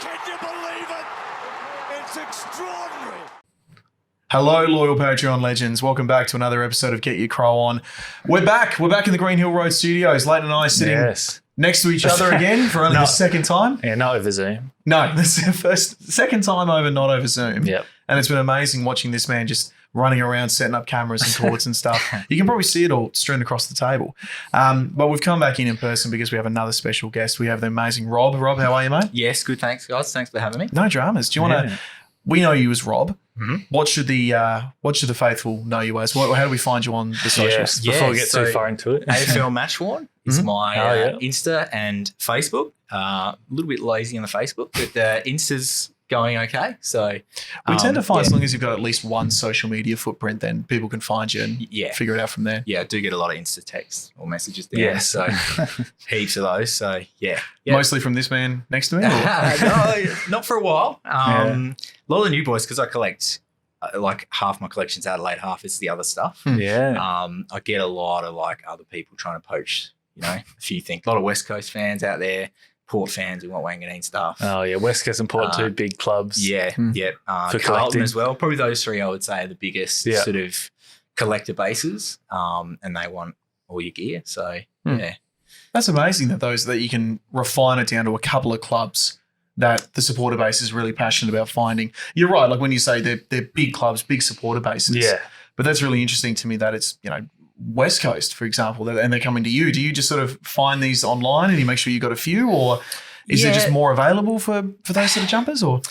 Can you believe it? It's extraordinary. Hello, loyal Patreon legends. Welcome back to another episode of Get Your Crow On. We're back. We're back in the Green Hill Road studios. Leighton and I sitting next to each other again for only the second time. Yeah, not over Zoom. No, this is the second time over, not over Zoom. Yep. And it's been amazing watching this man just running around, setting up cameras and cords and stuff. You can probably see it all strewn across the table. But we've come back in person because we have another special guest. We have the amazing Rob. Rob, how are you, mate? Yes, good. Thanks, guys. Thanks for having me. No dramas. Do you want to? We know you as Rob. Mm-hmm. What should the faithful know you as? How do we find you on the socials? Before we get too far into it. AFL Match Worn is my Insta and Facebook. A little bit lazy on the Facebook, but the Insta's going okay. So we tend to find as long as you've got at least one social media footprint, then people can find you and figure it out from there. Yeah, I do get a lot of Insta texts or messages there. Yeah, so heaps of those. So yeah. Mostly from this man next to me? No, not for a while. A lot of the new boys, because I collect like half my collection's Adelaide, half is the other stuff. Yeah. I get a lot of like other people trying to poach, a few things. A lot of West Coast fans out there. Port fans who want Wanganeen stuff. Oh, yeah. West Coast and Port, two big clubs. Yeah. For Carlton as well. Probably those three, I would say, are the biggest sort of collector bases, and they want all your gear. So, yeah. That's amazing that you can refine it down to a couple of clubs that the supporter base is really passionate about finding. You're right. Like when you say they're big clubs, big supporter bases. Yeah. But that's really interesting to me that it's, West Coast, for example, and they're coming to you. Do you just sort of find these online and you make sure you got a few, or is there just more available for those sort of jumpers? Or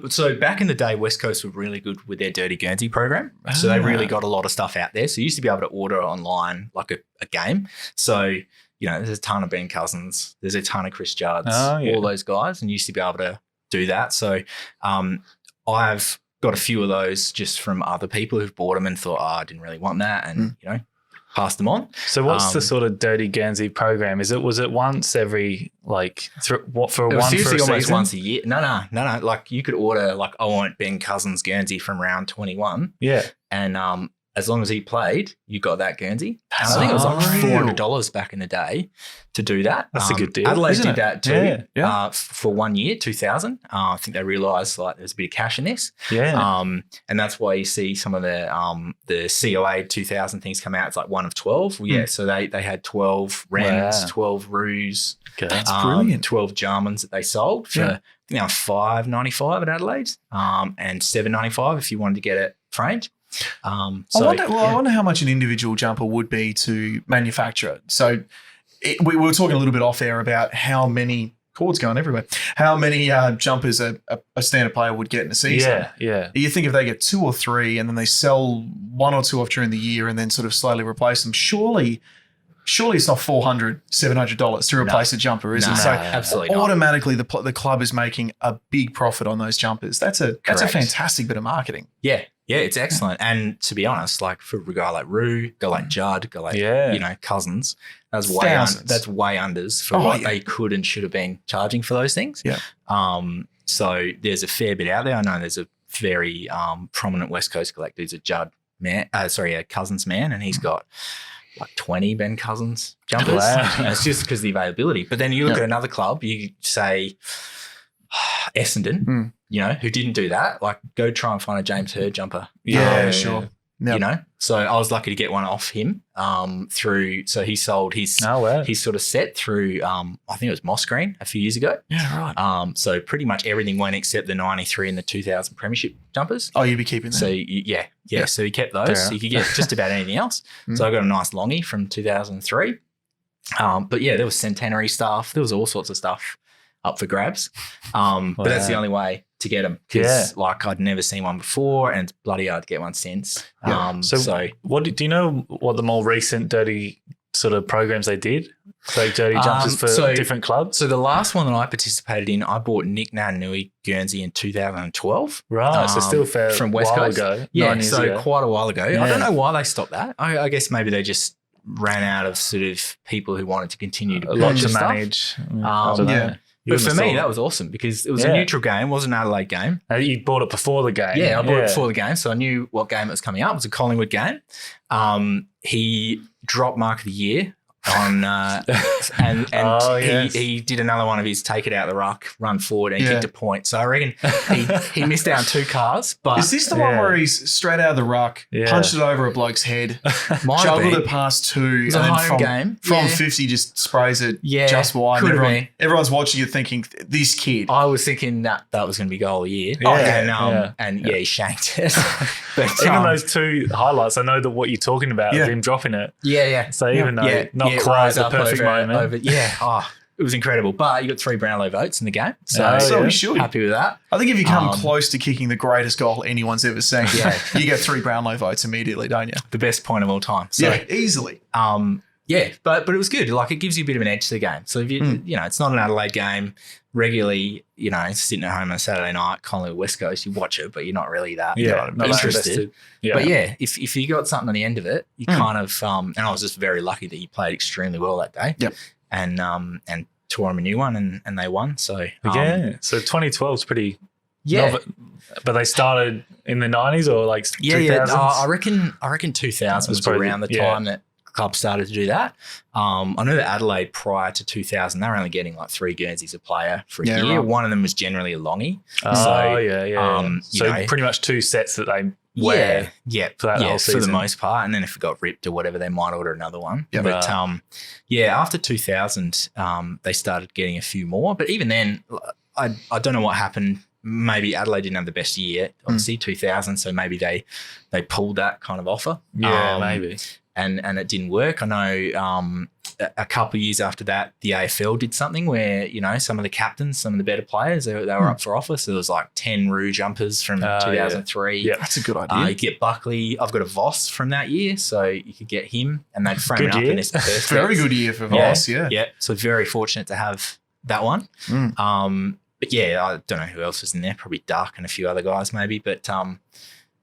so back in the day, West Coast were really good with their Dirty Guernsey program. So they really got a lot of stuff out there. So you used to be able to order online like a game. So there's a ton of Ben Cousins, there's a ton of Chris Judds, all those guys, and you used to be able to do that. So I've got a few of those just from other people who've bought them and thought, I didn't really want that, and passed them on. So what's the sort of Dirty Guernsey program? Was it once every for a season? Almost once a a year. No. Like you could order like I want Ben Cousins Guernsey from round 21. Yeah. And as long as he played, you got that Guernsey. And I think it was like $400 back in the day to do that. That's a good deal. Adelaide did that too. Yeah. For 1 year, 2000. I think they realised like there's a bit of cash in this. Yeah. And that's why you see some of the COA 2000 things come out. It's like 1 of 12. Well, yeah. So they had 12 Rens, 12 Roos. Okay, that's brilliant. 12 Jarmans that they sold for $5.95 at Adelaide, and $7.95 if you wanted to get it framed. I wonder how much an individual jumper would be to manufacture. So we were talking a little bit off air about how many cords going everywhere, how many jumpers a standard player would get in a season. Yeah. You think if they get 2 or 3 and then they sell 1 or 2 off during the year and then sort of slowly replace them, surely it's not $400, $700 to replace a jumper, is it? So absolutely automatically the club is making a big profit on those jumpers. That's a fantastic bit of marketing. Yeah, it's excellent. And to be honest, like for a guy like Roo, guy like Judd, guy like Cousins, that's way unders for what they could and should have been charging for those things. Yeah. So there's a fair bit out there. I know there's a very prominent West Coast collector who's a Cousins man, and he's got like 20 Ben Cousins jumpers. Wow. And it's just because of the availability. But then you look at another club, you say Essendon, who didn't do that. Like go try and find a James Hird jumper. Yeah, sure. Yep. So I was lucky to get one off him so he sold his sort of set through, I think it was Moss Green a few years ago. Yeah, right. So pretty much everything went except the 93 and the 2000 premiership jumpers. Oh, you'd be keeping them. So yeah. So he kept those. So you could get just about anything else. So I got a nice longie from 2003. But yeah, there was centenary stuff. There was all sorts of stuff up for grabs. But that's the only way to get them because I'd never seen one before and it's bloody hard to get one since. So what do you know what the more recent dirty sort of programs they did? So dirty jumpers for different clubs? So the last one that I participated in, I bought Nick Nanui Guernsey in 2012. Right. So still fair from West Coast ago. Yeah, so quite a while ago. Yeah. I don't know why they stopped that. I guess maybe they just ran out of sort of people who wanted to continue to manage. But for me, that was awesome because it was a neutral game. It wasn't an Adelaide game. You bought it before the game. Yeah, I bought it before the game, so I knew what game it was coming up. It was a Collingwood game. He dropped Mark of the Year on and Oh, yes. he did another one of his take it out the ruck, run forward and Yeah. kicked a point. So I reckon he missed out on 2 cars. But Is this the one Yeah. where he's straight out of the ruck, Yeah. punched it over a bloke's head, might have juggled been. it past 2, was a and then home game. from Yeah. 50 just sprays it Yeah, just wide. could have Everyone, been. everyone's watching you thinking, this kid. I was thinking that was going to be goal of the year. Yeah, And he shanked it. But Even those 2 highlights, I know that what you're talking about Yeah. of him dropping it. yeah. So even though not it quite rose the up perfect moment. It was incredible. But you got 3 Brownlow votes in the game. So, Oh, So yeah. we should. happy with that. I think if you come Um, close to kicking the greatest goal anyone's ever seen, Yeah. you get 3 Brownlow votes immediately, don't you? The best point of all time. So, Yeah, easily. but it was good. Like, it gives you a bit of an edge to the game. So if you it's not an Adelaide game regularly, sitting at home on a Saturday night, Collingwood West Coast, you watch it, but you're not really that Not that interested. Yeah. But yeah, if you got something on the end of it, you kind of and I was just very lucky that he played extremely well that day. Yep. And tore him a new one and they won. So So 2012 is pretty. yeah. novel- But they started in the 90s or like 2000s? I reckon 2000 was probably- around the yeah. time that clubs started to do that. I know that Adelaide prior to 2000, they were only getting like 3 Guernseys a player for a Yeah, year. right. One of them was generally a longie. Oh, yeah. you So know- pretty much 2 sets that they wear. Yeah, for that whole for the season. most part. And then if it got ripped or whatever, they might order another one. Yeah. But after 2000, they started getting a few more. But even then, I don't know what happened. Maybe Adelaide didn't have the best year, obviously 2000. So maybe they pulled that kind of offer. Yeah, maybe. And it didn't work. I know a couple of years after that, the AFL did something where, some of the captains, some of the better players, they were up for offer. So there was like 10 Roo jumpers from 2003. Yeah. That's a good idea. You get Buckley. I've got a Voss from that year, so you could get him, and they'd frame Good it up year. in this perfect. Very good year for Voss, yeah. Yeah, so very fortunate to have that one. Mm. But yeah, I don't know who else was in there. Probably Duck and a few other guys, maybe. But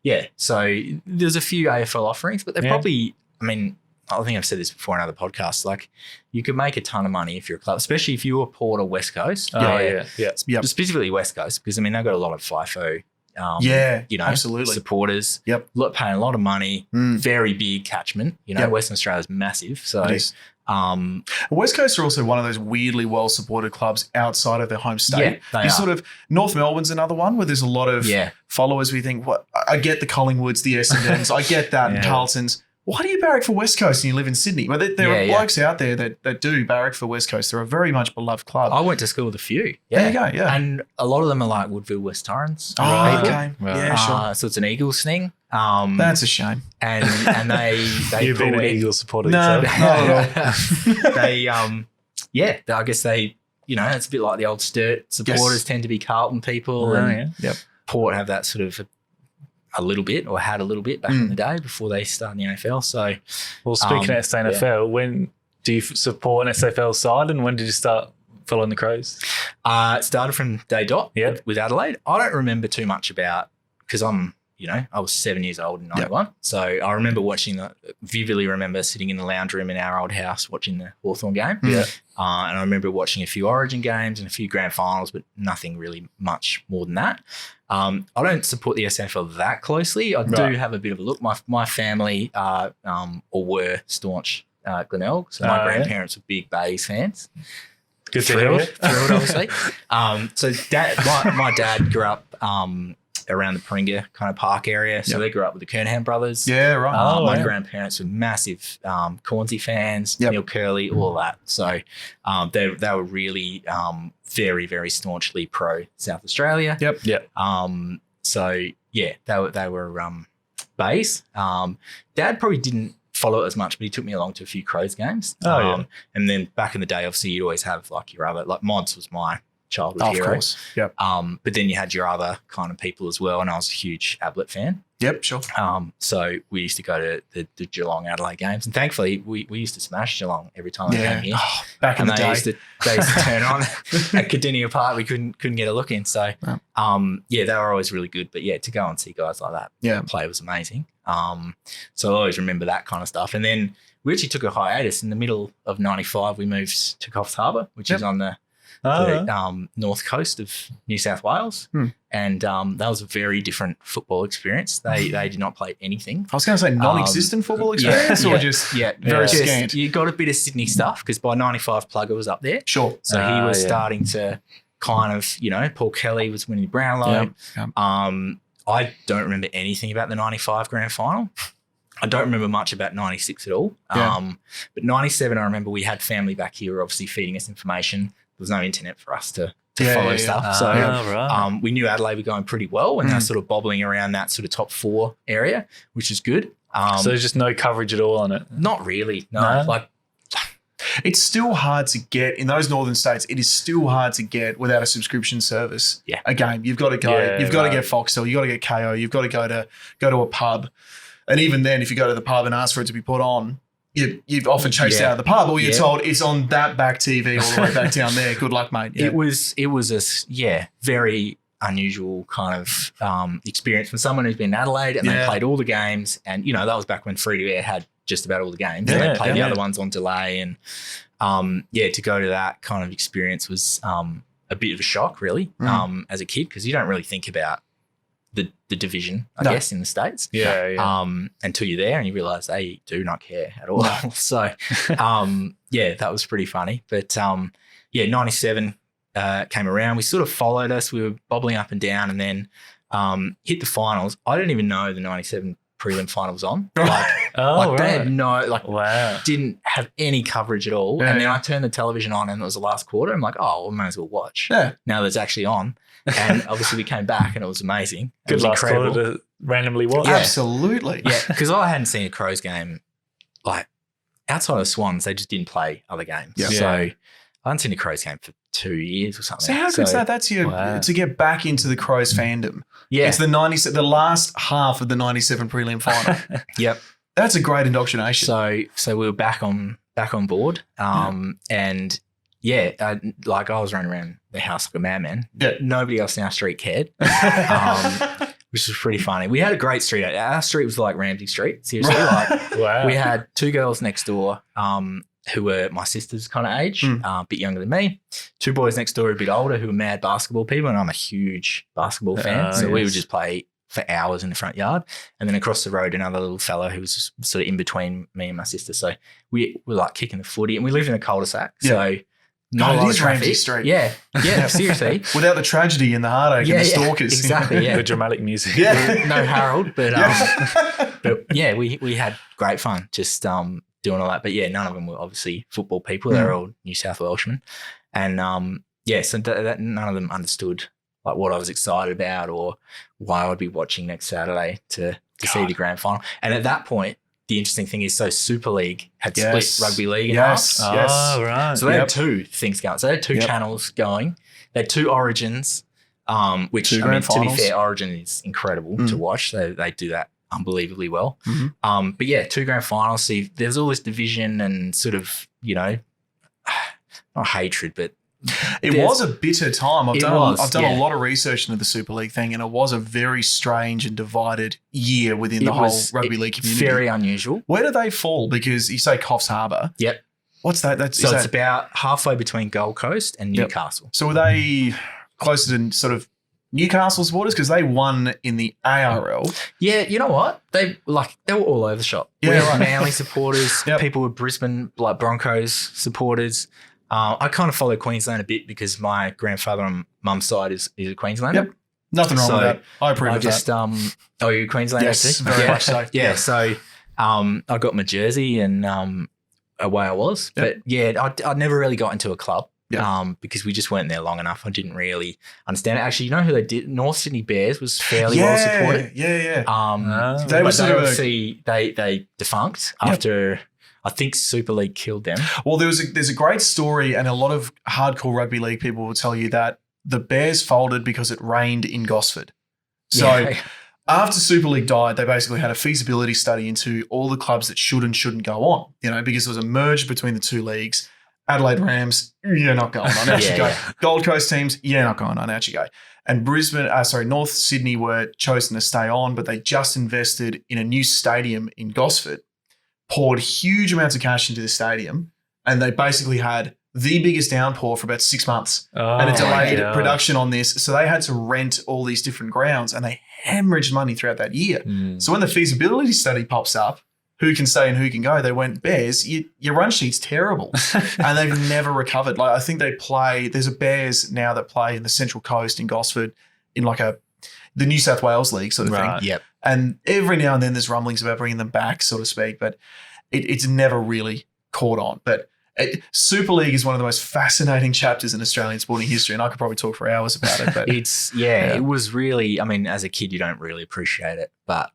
yeah, so there's a few AFL offerings, but they're probably. I mean, I think I've said this before in other podcasts. Like, you could make a ton of money if you're a club, especially if you were Port or West Coast. Yeah. Yep. Specifically West Coast, because I mean they've got a lot of FIFO. Absolutely. Supporters. Yep. Paying a lot of money. Mm. Very big catchment. Yep. Western Australia's massive. So It is. West Coast are also one of those weirdly well-supported clubs outside of their home state. they are. Sort of North Melbourne's another one where there's a lot of followers. We think, what? I get the Collingwoods, the Essendons, I get that, and Carltons. Why do you barrack for West Coast and you live in Sydney? Well, there are blokes out there that do barrack for West Coast. They're a very much beloved club. I went to school with a few. There you go, yeah. And a lot of them are like Woodville West Torrens. Oh, people. okay. Right. Yeah, sure. So it's an Eagles thing. That's a shame. And they You've been an pulled it- Eagles supporter No, yourself. not at all. they I guess they it's a bit like the old Sturt supporters tend to be Carlton people Oh, and yeah. Yep. Port have that sort of a little bit or had a little bit back in the day before they started in the NFL. So Well, speaking of SANFL, when do you support an SAFL side and when did you start following the Crows? it started from day dot Yeah. with Adelaide. I don't remember too much about because I'm I was 7 years old in 91. So I remember vividly remember sitting in the lounge room in our old house watching the Hawthorn game. Yeah. And I remember watching a few Origin games and a few grand finals, but nothing really much more than that. I don't support the SNFL that closely. I do have a bit of a look. My family or were staunch Glenelg. So my grandparents were big Bays fans. Good to hear. Thrilled, obviously. So my dad grew up around the Paringa kind of park area. So they grew up with the Kernahan brothers. Yeah, right. My grandparents were massive Cornsey fans, Neil Curley, all that. So they were really very, very staunchly pro South Australia. Yep. So yeah, they were Bays. Dad probably didn't follow it as much, but he took me along to a few Crows games. And then back in the day, obviously, you'd always have like your other, like Mods was my childhood hero. Of course. Yep. But then you had your other kind of people as well, and I was a huge Ablett fan. Yep, sure. So we used to go to the Geelong Adelaide games, and thankfully we used to smash Geelong every time they came here. Oh, back in And the they day. used to turn on at Cardinia Park. We couldn't get a look in. So they were always really good. But yeah, to go and see guys like that play was amazing. So I always remember that kind of stuff. And then we actually took a hiatus in the middle of '95. We moved to Coffs Harbour, which is on the the north coast of New South Wales. And that was a very different football experience. They did not play anything. I was going to say non-existent football experience or just very scant? You got a bit of Sydney stuff because by 95 Plugger was up there. Sure. So he was starting to kind of, Paul Kelly was winning the Brownlow. I don't remember anything about the 95 grand final. I don't remember much about 96 at all. But 97, I remember we had family back here obviously feeding us information. There was no internet for us to follow stuff. So we knew Adelaide were going pretty well and they're sort of bobbling around that sort of top 4 area, which is good. So there's just no coverage at all on it? Not really, no. It's still hard to get in those northern states. It is still hard to get without a subscription service. Yeah. A game, you've got to go. You've got to get Foxtel. You've got to get KO. You've got to go to a pub, and even then, if you go to the pub and ask for it to be put on, you've often chased out of the pub, or you're told it's on that back TV all the way back down there. Good luck, mate. Yeah. It was a very unusual kind of experience from someone who's been in Adelaide and they played all the games, and that was back when free to air had just about all the games. And they played the other ones on delay, and to go to that kind of experience was a bit of a shock, really, as a kid, because you don't really think about the division, I guess, in the States. Until you're there and you realise they do not care at all. So, that was pretty funny. But 97 came around. We sort of followed us. We were bobbling up and down, and then hit the finals. I didn't even know the 97 prelim final was on. They had didn't have any coverage at all. And then I turned the television on and it was the last quarter. I'm like, we might as well watch. Now that it's actually on. And obviously we came back and it was amazing. It was last incredible. quarter to randomly watch. Absolutely. Yeah, because I hadn't seen a Crows game. Outside of Swans, they just didn't play other games. So I hadn't seen a Crows game for 2 years or something. So how good's that? That's to get back into the Crows fandom. Yeah. It's the last half of the 97 prelim final. Yep. That's a great indoctrination. So we were back on board. And I was running around the house like a madman. Yeah. Nobody else in our street cared. Which was pretty funny. We had a great street. Our street was like Ramsey Street. Seriously. We had 2 girls next door who were my sister's kind of age, a bit younger than me. 2 boys next door a bit older who were mad basketball people, and I'm a huge basketball fan. So we would just play for hours in the front yard. And then across the road, another little fella who was just sort of in between me and my sister. So we were like kicking the footy, and we lived in a cul-de-sac. So not a lot of traffic. Ramsey Street. Yeah, seriously. Without the tragedy and the heartache and the stalkers. Exactly, The dramatic music. No Harold, but we had great fun just doing all that. But none of them were obviously football people. They were all New South Welshmen. And so that none of them understood like what I was excited about or why I'd be watching next Saturday to see the grand final. And at that point, the interesting thing is, so Super League had split rugby league in half. Yes. Right. So they had 2 things going. So they had 2 channels going. They had 2 origins, which, to be fair, Origin is incredible to watch. They do that unbelievably well. But 2 grand finals. So there's all this division and sort of, not hatred, but it was a bitter time. I've done a lot of research into the Super League thing, and it was a very strange and divided year within the whole rugby league community. Very unusual. Where do they fall? Because you say Coffs Harbour. Yep. What's that? It's about halfway between Gold Coast and Newcastle. So were they closer to sort of Newcastle supporters because they won in the ARL? Yeah, you know what? They were all over the shop. We had Manly supporters, people with Brisbane Broncos supporters. I kind of follow Queensland a bit because my grandfather on mum's side is a Queenslander. Yep. Nothing wrong with that. I approve of that. You're a Queenslander? Yes, very much so. Yeah, so I got my jersey and away I was. But I never really got into a club because we just weren't there long enough. I didn't really understand it. Actually, you know who they did? North Sydney Bears was fairly well supported. Yeah. They were they defunct after... I think Super League killed them. Well, there's a great story, and a lot of hardcore rugby league people will tell you that the Bears folded because it rained in Gosford. So after Super League died, they basically had a feasibility study into all the clubs that should and shouldn't go on, because there was a merge between the 2 leagues. Adelaide Rams, you're not going on. Out you go. Gold Coast teams, you're not going on. Out you go. And North Sydney were chosen to stay on, but they just invested in a new stadium in Gosford, poured huge amounts of cash into the stadium, and they basically had the biggest downpour for about 6 months, and it delayed production on this. So they had to rent all these different grounds, and they hemorrhaged money throughout that year. So when the feasibility study pops up, who can stay and who can go, they went, Bears, your run sheet's terrible. And they've never recovered. Like, I think there's a Bears now that play in the Central Coast in Gosford in like the New South Wales League sort of thing. Yep. And every now and then there's rumblings about bringing them back, so to speak, but it's never really caught on. But Super League is one of the most fascinating chapters in Australian sporting history, and I could probably talk for hours about it. But it was really, I mean, as a kid, you don't really appreciate it, but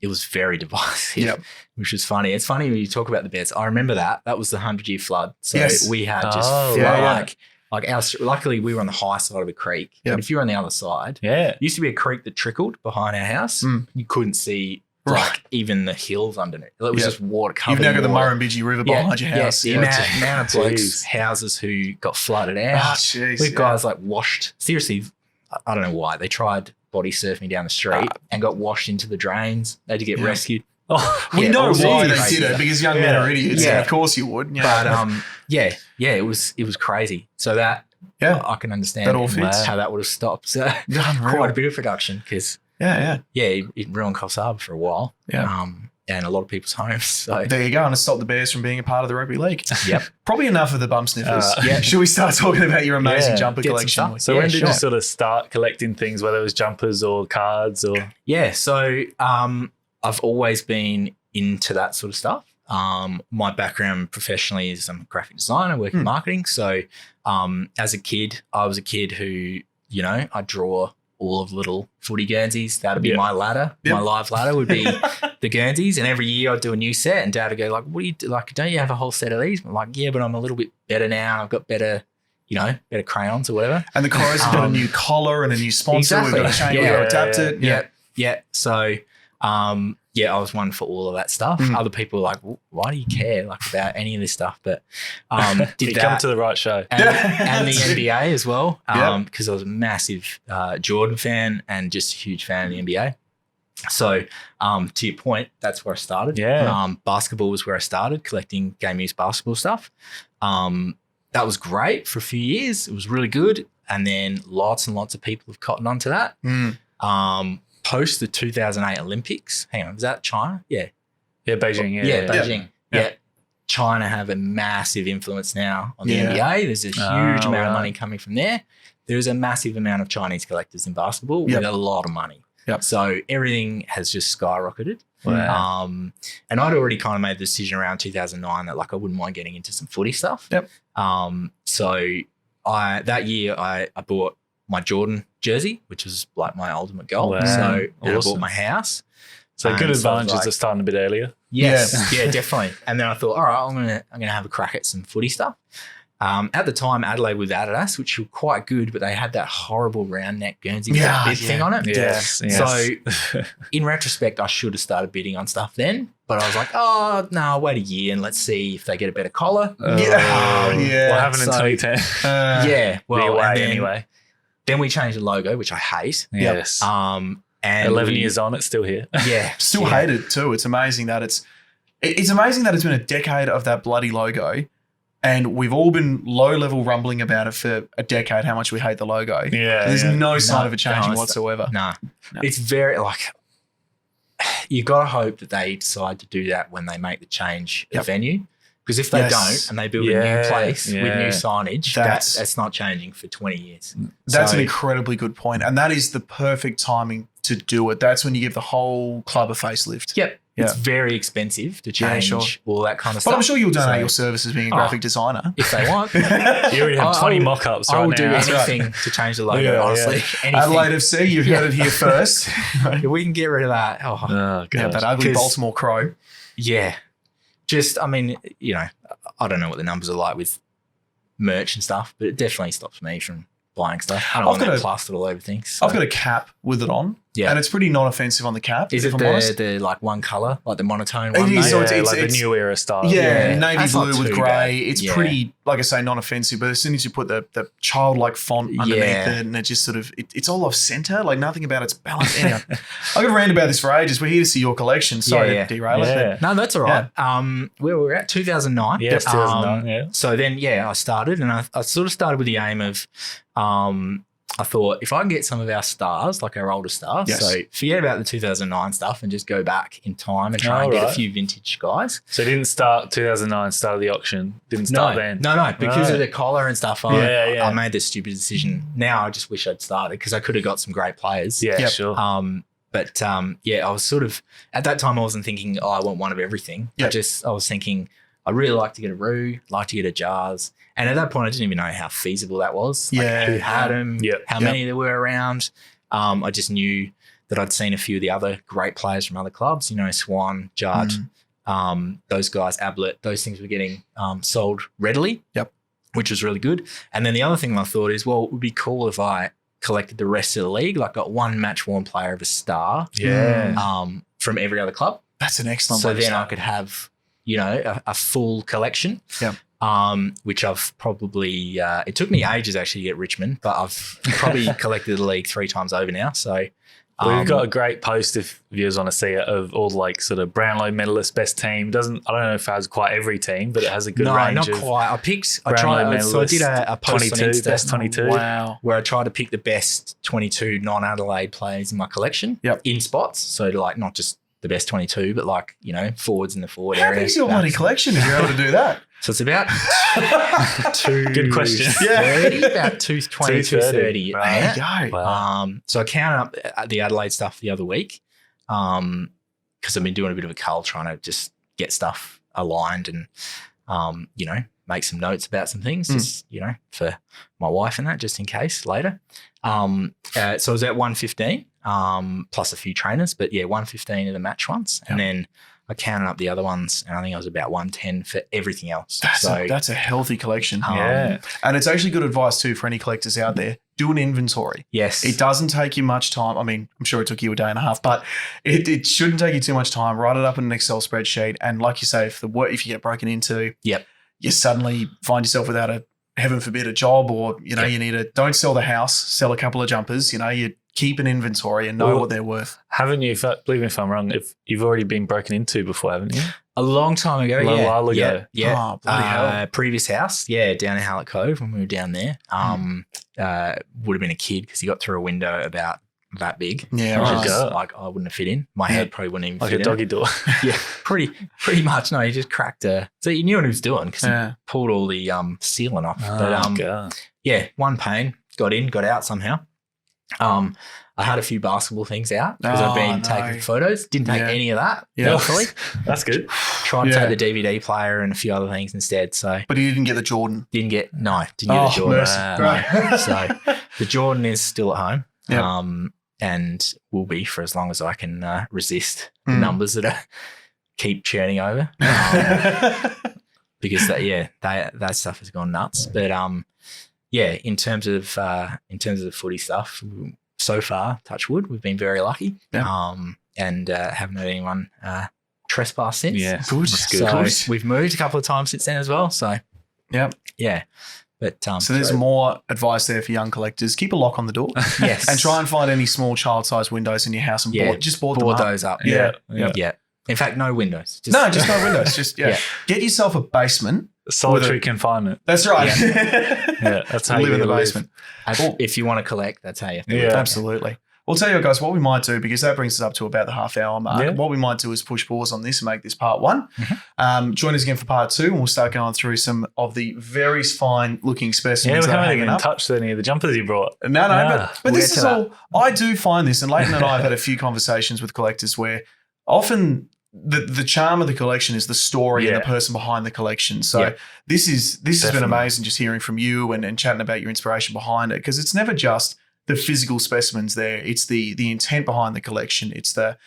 it was very divisive, which is funny. It's funny when you talk about the Bears. I remember that was the 100-year flood. So we had just luckily we were on the high side of a creek. But if you were on the other side, it used to be a creek that trickled behind our house. You couldn't see like even the hills underneath. It was just water covered. You've now got the Murrumbidgee River behind your house. The amount of blokes' houses who got flooded out. We've guys like washed. Seriously, I don't know why. They tried body surfing down the street and got washed into the drains. They had to get rescued. We know why they did it, because young men are idiots. Yeah, of course you would. But it was crazy. So that I can understand that all fits. How that would have stopped. So quite a bit of production because it ruined Coffs Harbour for a while. And a lot of people's homes. So there you go, and it stopped the Bears from being a part of the rugby league. Probably enough of the bum sniffers. Should we start talking about your amazing jumper collection? So when did you sort of start collecting things, whether it was jumpers or cards or? So I've always been into that sort of stuff. My background professionally is I'm a graphic designer, working in marketing. So as a kid, I was a kid who, I draw all of little footy Guernseys. That'd be my ladder. My live ladder would be the Guernseys. And every year I'd do a new set, and Dad would go like, what do you do? Like, don't you have a whole set of these? I'm like, yeah, but I'm a little bit better now. I've got better crayons or whatever. And the Crows have got a new collar and a new sponsor. Exactly. We've got to change, we've got to adapt it. Yeah. So, I was one for all of that stuff. Other people were like, why do you care about any of this stuff? But did that. Come to the right show. And the NBA as well, because I was a massive Jordan fan and just a huge fan of the NBA. So to your point, that's where I started. Basketball was where I started, collecting game-use basketball stuff. That was great for a few years. It was really good. And then lots and lots of people have cottoned onto that. Post the 2008 Olympics. Hang on, was that China? Yeah, Beijing. Beijing. Yeah. China have a massive influence now on the NBA. There's a huge amount of money coming from there. There's a massive amount of Chinese collectors in basketball with a lot of money. So everything has just skyrocketed. Wow. And I'd already kind of made the decision around 2009 that I wouldn't mind getting into some footy stuff. So that year I bought my Jordan jersey, which was like my ultimate goal. Wow. So I bought my house. So good advantages of starting a bit earlier. Yes, definitely. And then I thought, all right, I'm gonna have a crack at some footy stuff. At the time, Adelaide was Adidas, which were quite good, but they had that horrible round neck Guernsey with that big thing on it. Yes. So in retrospect, I should have started bidding on stuff then, but I was like, oh no, I'll wait a year and let's see if they get a better collar. What happened in 2010? Anyway. Then we changed the logo, which I hate. Yes. And 11 years on, it's still here. Still hate it too. It's amazing that it's amazing that it's been a decade of that bloody logo, and we've all been low-level rumbling about it for a decade, how much we hate the logo. There's no sign of it changing whatsoever. No. It's very you got to hope that they decide to do that when they make the change of venue. Because if they don't and they build a new place with new signage, that's not changing for 20 years. That's an incredibly good point. And that is the perfect timing to do it. That's when you give the whole club a facelift. It's very expensive to change all that kind of stuff. But I'm sure you'll donate your services being a graphic designer. If they want. You already have 20 mock-ups right now. I will do anything to change the logo, honestly. Anything. Adelaide FC, you've heard it here first. If we can get rid of that. That ugly Baltimore Crow. Yeah. Just, I mean, I don't know what the numbers are like with merch and stuff, but it definitely stops me from buying stuff. I don't want that plastered all over things. So. I've got a cap with it on. Yeah. And it's pretty non-offensive on the cap. Is if it I'm honest. the like one color, like the monotone It one? is, mate? so Yeah, it's like the new era style. Yeah, navy That's not blue with too grey. bad. It's Yeah. pretty, like I say, non-offensive. But as soon as you put the childlike font underneath Yeah. it, and it just sort of it's all off center. Like nothing about it's balanced. Anyway, I could rant about this for ages. We're here to see your collection. Sorry Yeah. to derail it. Yeah. No, that's all right. Where we're at 2009. Yes, 2009, yeah. So then, I started, and I sort of started with the aim of, I thought if I can get some of our stars, like our older stars, Yes. so forget about the 2009 stuff and just go back in time and try and get a few vintage guys. So it didn't start 2009, started the auction. Didn't start then. No, because of Right. the collar and stuff. I made this stupid decision. Now I just wish I'd started because I could have got some great players. Yeah, Yep. sure. I was sort of at that time I wasn't thinking, I want one of everything. Yep. I was thinking I really like to get a Roo, like to get a Jars. And at that point I didn't even know how feasible that was. Like Yeah. who had them, Yep. how many there were around. I just knew that I'd seen a few of the other great players from other clubs, Swan, Judd, those guys, Ablett, those things were getting sold readily. Yep. Which was really good. And then the other thing I thought is, well, it would be cool if I collected the rest of the league, like got one match worn player of a star from every other club. That's an excellent So way to then I start. could have, a full collection. Yeah. Which I've probably, it took me ages actually to get Richmond, but I've probably collected the league 3 times over now. So We've got a great post if viewers want to see it of all like sort of Brownlow medalist best team. I don't know if it has quite every team, but it has a good range not of quite. I did a post 22, on Insta best 22. Wow. where I tried to pick the best 22 non-Adelaide players in my collection Yep. in spots. So like not just the best 22, but like, forwards in the forward How area. big's your bloody collection if you're able to do that? So it's about two. Good question. Yeah. About 220, 230. Right. There you go. Wow. So I counted up the Adelaide stuff the other week because I've been doing a bit of a cull trying to just get stuff aligned and, make some notes about some things, just, for my wife and that, just in case later. So I was at 115 plus a few trainers, but 115 of the match ones. Yep. And then I counted up the other ones and I think I was about 110 for everything else. That's a healthy collection. Yeah. And it's actually good advice too for any collectors out there. Do an inventory. Yes. It doesn't take you much time. I mean, I'm sure it took you a day and a half, but it shouldn't take you too much time. Write it up in an Excel spreadsheet. And like you say, if you get broken into, Yep. you suddenly find yourself without a, heaven forbid, a job, or, you need don't sell the house, sell a couple of jumpers, you keep an inventory and know what they're worth. Haven't you, believe me if I'm wrong, if you've already been broken into before, haven't you? A long time ago, A little while ago. Yeah. Oh, bloody hell. Previous house, down in Hallett Cove when we were down there. Would have been a kid because he got through a window about that big. Yeah, Which right. is God. like I wouldn't have fit in. My head probably wouldn't even Like fit a doggy door. in. Yeah, pretty much. No, he just cracked so he knew what he was doing because Yeah. he pulled all the sealant off. God. One pane, got in, got out somehow. I had a few basketball things out because I've been taking photos. Didn't take any of that. Yeah. Thankfully. That's good. Tried to take the DVD player and a few other things instead. So But you didn't get the Jordan. didn't get the Jordan. Mercy. Right. So the Jordan is still at home. Yep. And will be for as long as I can resist the numbers that keep churning over. Because that stuff has gone nuts. But in terms of the footy stuff, so far, touch wood, we've been very lucky. Yeah. And haven't had anyone trespass since. Yeah. Good. So we've moved a couple of times since then as well. So Yep. yeah. But So there's more advice there for young collectors. Keep a lock on the door. yes. And try and find any small child-sized windows in your house and board them up. those up. Yeah. Yeah. In fact, no windows. Just no windows. Just Yeah. Get yourself a basement. Solitary confinement. That's right. Yeah, that's how live you in the live. basement. If you want to collect, that's how you have to Yeah. Absolutely. We'll tell you what, guys, what we might do, because that brings us up to about the half-hour mark. Yeah. What we might do is push pause on this and make this part 1. Join us again for part 2, and we'll start going through some of the very fine-looking Yeah, specimens we that are haven't hanging even up. touched any of the jumpers you brought. No, Nah. but We'll this get is to all. I do find this, and Leighton and I have had a few conversations with collectors where often the charm of the collection is the story and the person behind the collection. So this has been Definitely. amazing just hearing from you and chatting about your inspiration behind it, because it's never just the physical specimens there. It's the intent behind the collection. It's the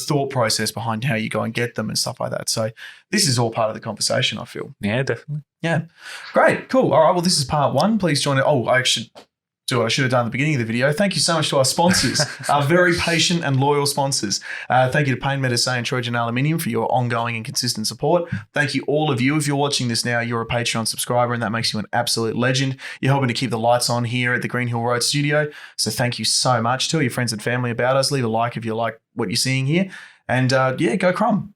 thought process behind how you go and get them and stuff like that. So this is all part of the conversation, I feel. Yeah, definitely. Yeah. Great. Cool. All right. Well, this is part 1. Please join it. Oh, I should do what I should have done at the beginning of the video. Thank you so much to our sponsors, our very patient and loyal sponsors. Thank you to Pain Medicine and Trojan Aluminium for your ongoing and consistent support. Thank you all of you. If you're watching this now, you're a Patreon subscriber, and that makes you an absolute legend. You're helping to keep the lights on here at the Green Hill Road studio. So thank you so much. Tell your friends and family about us. Leave a like if you like what you're seeing here. And go Crum.